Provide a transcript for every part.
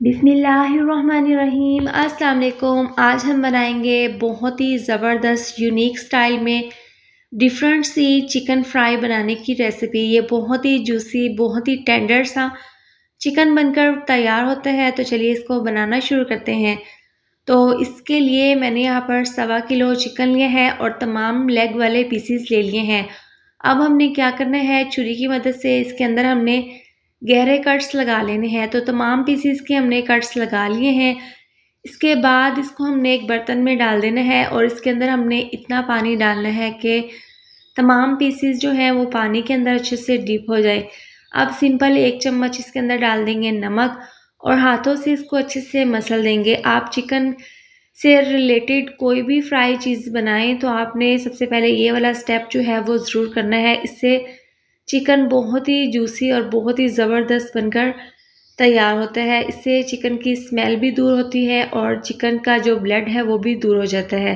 बिस्मिल्लाहिर्रहमानिर्रहीम। अस्सलाम वालेकुम। आज हम बनाएंगे बहुत ही ज़बरदस्त यूनिक स्टाइल में डिफरेंट सी चिकन फ्राई बनाने की रेसिपी। ये बहुत ही जूसी, बहुत ही टेंडर सा चिकन बनकर तैयार होता है। तो चलिए इसको बनाना शुरू करते हैं। तो इसके लिए मैंने यहाँ पर 1.25 किलो चिकन लिया है और तमाम लेग वाले पीसीस ले लिए हैं। अब हमने क्या करना है, छुरी की मदद से इसके अंदर हमने गहरे कट्स लगा लेने हैं। तो तमाम पीसीस के हमने कट्स लगा लिए हैं। इसके बाद इसको हमने एक बर्तन में डाल देना है और इसके अंदर हमने इतना पानी डालना है कि तमाम पीसीस जो हैं वो पानी के अंदर अच्छे से डीप हो जाए। अब सिंपल 1 चम्मच इसके अंदर डाल देंगे नमक और हाथों से इसको अच्छे से मसल देंगे। आप चिकन से रिलेटेड कोई भी फ्राई चीज़ बनाएं तो आपने सबसे पहले ये वाला स्टेप जो है वो ज़रूर करना है। इससे चिकन बहुत ही जूसी और बहुत ही ज़बरदस्त बनकर तैयार होता है। इससे चिकन की स्मेल भी दूर होती है और चिकन का जो ब्लड है वो भी दूर हो जाता है।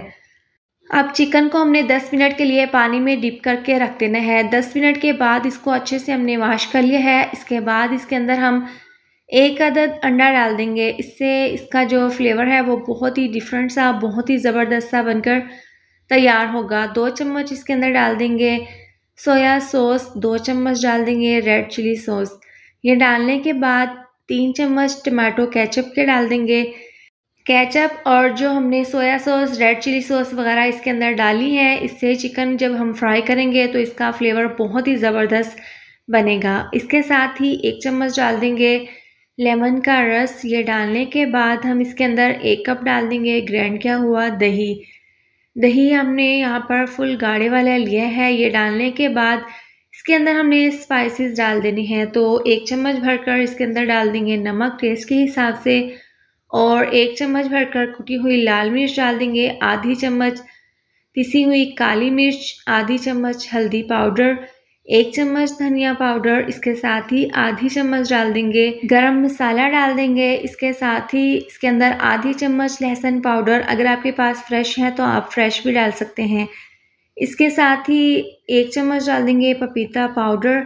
अब चिकन को हमने 10 मिनट के लिए पानी में डिप करके रख देना है। 10 मिनट के बाद इसको अच्छे से हमने वॉश कर लिया है। इसके बाद इसके अंदर हम 1 अदद अंडा डाल देंगे। इससे इसका जो फ्लेवर है वो बहुत ही डिफरेंट सा, बहुत ही ज़बरदस्त सा बनकर तैयार होगा। 2 चम्मच इसके अंदर डाल देंगे सोया सॉस, 2 चम्मच डाल देंगे रेड चिली सॉस। ये डालने के बाद 3 चम्मच टमाटो केचप के डाल देंगे। केचप और जो हमने soya sauce, red chilli sauce वगैरह इसके अंदर डाली है, इससे चिकन जब हम फ्राई करेंगे तो इसका फ्लेवर बहुत ही ज़बरदस्त बनेगा। इसके साथ ही 1 चम्मच डाल देंगे लेमन का रस। ये डालने के बाद हम इसके अंदर 1 कप डाल देंगे ग्राइंड किया हुआ दही। दही हमने यहाँ पर फुल गाढ़े वाला लिया है। ये डालने के बाद इसके अंदर हमने स्पाइसेस डाल देने हैं। तो 1 चम्मच भरकर इसके अंदर डाल देंगे नमक टेस्ट के हिसाब से और 1 चम्मच भरकर कुटी हुई लाल मिर्च डाल देंगे, आधी चम्मच पिसी हुई काली मिर्च, आधी चम्मच हल्दी पाउडर, 1 चम्मच धनिया पाउडर। इसके साथ ही आधी चम्मच डाल देंगे गरम मसाला डाल देंगे। इसके साथ ही इसके अंदर आधी चम्मच लहसुन पाउडर, अगर आपके पास फ्रेश है तो आप फ्रेश भी डाल सकते हैं। इसके साथ ही 1 चम्मच डाल देंगे पपीता पाउडर।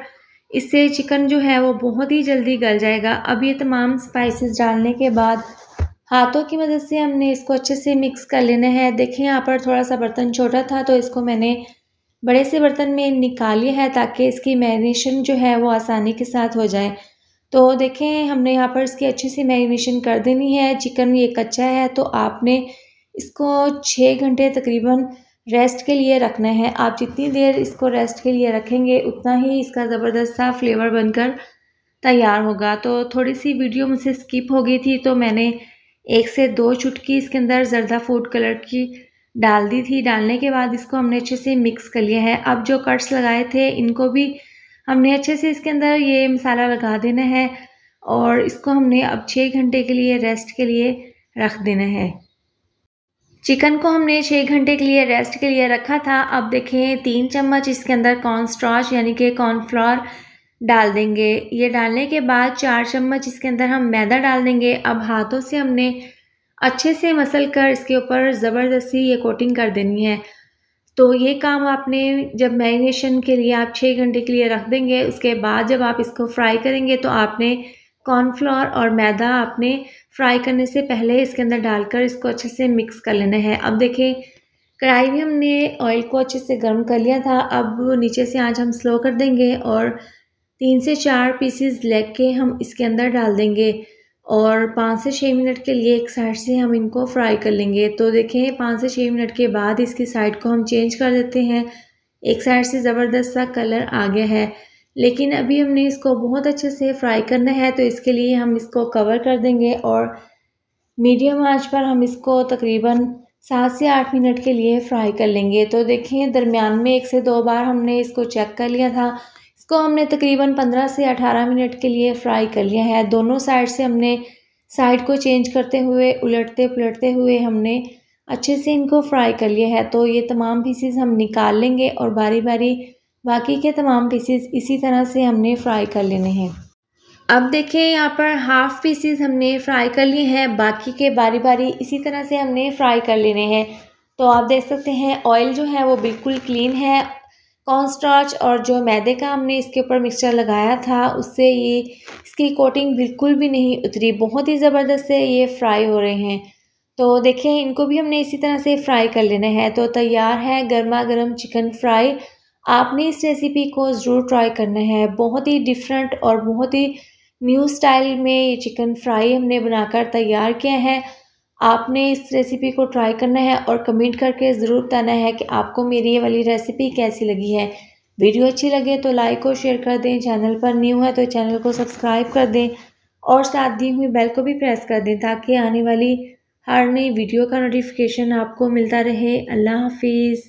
इससे चिकन जो है वो बहुत ही जल्दी गल जाएगा। अब ये तमाम स्पाइसेस डालने के बाद हाथों की मदद से हमने इसको अच्छे से मिक्स कर लेना है। देखिए यहाँ पर थोड़ा सा बर्तन छोटा था तो इसको मैंने बड़े से बर्तन में निकाल लिया है ताकि इसकी मैरिनेशन जो है वो आसानी के साथ हो जाए। तो देखें हमने यहाँ पर इसकी अच्छी सी मैरिनेशन कर देनी है। चिकन ये कच्चा है तो आपने इसको 6 घंटे तकरीबन रेस्ट के लिए रखना है। आप जितनी देर इसको रेस्ट के लिए रखेंगे उतना ही इसका ज़बरदस्त सा फ्लेवर बनकर तैयार होगा। तो थोड़ी सी वीडियो मुझसे स्किप हो गई थी तो मैंने 1 से 2 चुटकी इसके अंदर ज़र्दा फूड कलर की डाल दी थी। डालने के बाद इसको हमने अच्छे से मिक्स कर लिया है। अब जो कट्स लगाए थे इनको भी हमने अच्छे से इसके अंदर ये मसाला लगा देना है और इसको हमने अब 6 घंटे के लिए रेस्ट के लिए रख देना है। चिकन को हमने 6 घंटे के लिए रेस्ट के लिए रखा था। अब देखें 3 चम्मच इसके अंदर कॉर्नस्टार्च यानी कि कॉर्नफ्लोर डाल देंगे। ये डालने के बाद 4 चम्मच इसके अंदर हम मैदा डाल देंगे। अब हाथों से हमने अच्छे से मसल कर इसके ऊपर ज़बरदस्ती ये कोटिंग कर देनी है। तो ये काम आपने जब मैरिनेशन के लिए आप 6 घंटे के लिए रख देंगे, उसके बाद जब आप इसको फ्राई करेंगे तो आपने कॉर्नफ्लोर और मैदा आपने फ्राई करने से पहले इसके अंदर डालकर इसको अच्छे से मिक्स कर लेना है। अब देखें कढ़ाई में हमने ऑयल को अच्छे से गर्म कर लिया था। अब नीचे से आंच हम स्लो कर देंगे और 3 से 4 पीसेस लेग के हम इसके अंदर डाल देंगे और 5 से 6 मिनट के लिए एक साइड से हम इनको फ्राई कर लेंगे। तो देखें 5 से 6 मिनट के बाद इसकी साइड को हम चेंज कर देते हैं। एक साइड से ज़बरदस्त सा कलर आ गया है, लेकिन अभी हमने इसको बहुत अच्छे से फ्राई करना है तो इसके लिए हम इसको कवर कर देंगे और मीडियम आंच पर हम इसको तकरीबन 7 से 8 मिनट के लिए फ्राई कर लेंगे। तो देखें दरमियान में 1 से 2 बार हमने इसको चेक कर लिया था। इसको हमने तकरीबन 15 से 18 मिनट के लिए फ्राई कर लिया है। दोनों साइड से हमने साइड को चेंज करते हुए, उलटते पुलटते हुए हमने अच्छे से इनको फ्राई कर लिया है। तो ये तमाम पीसेस हम निकाल लेंगे और बारी बारी बाकी के तमाम पीसेस इसी तरह से हमने फ्राई कर लेने हैं। अब देखें यहाँ पर हाफ़ पीसेस हमने फ्राई कर लिए हैं, बाकी के बारी बारी इसी तरह से हमने फ्राई कर लेने हैं। तो आप देख सकते हैं ऑयल जो है वो बिल्कुल क्लीन है। कॉर्नस्टार्च और जो मैदे का हमने इसके ऊपर मिक्सचर लगाया था उससे ये इसकी कोटिंग बिल्कुल भी नहीं उतरी, बहुत ही ज़बरदस्त से ये फ्राई हो रहे हैं। तो देखिए इनको भी हमने इसी तरह से फ्राई कर लेना है। तो तैयार है गर्मा गर्म चिकन फ्राई। आपने इस रेसिपी को ज़रूर ट्राई करना है। बहुत ही डिफरेंट और बहुत ही न्यू स्टाइल में ये चिकन फ्राई हमने बनाकर तैयार किया है। आपने इस रेसिपी को ट्राई करना है और कमेंट करके ज़रूर बताना है कि आपको मेरी ये वाली रेसिपी कैसी लगी है। वीडियो अच्छी लगे तो लाइक और शेयर कर दें। चैनल पर न्यू है तो चैनल को सब्सक्राइब कर दें और साथ दी हुई बेल को भी प्रेस कर दें ताकि आने वाली हर नई वीडियो का नोटिफिकेशन आपको मिलता रहे। अल्लाह हाफिज़।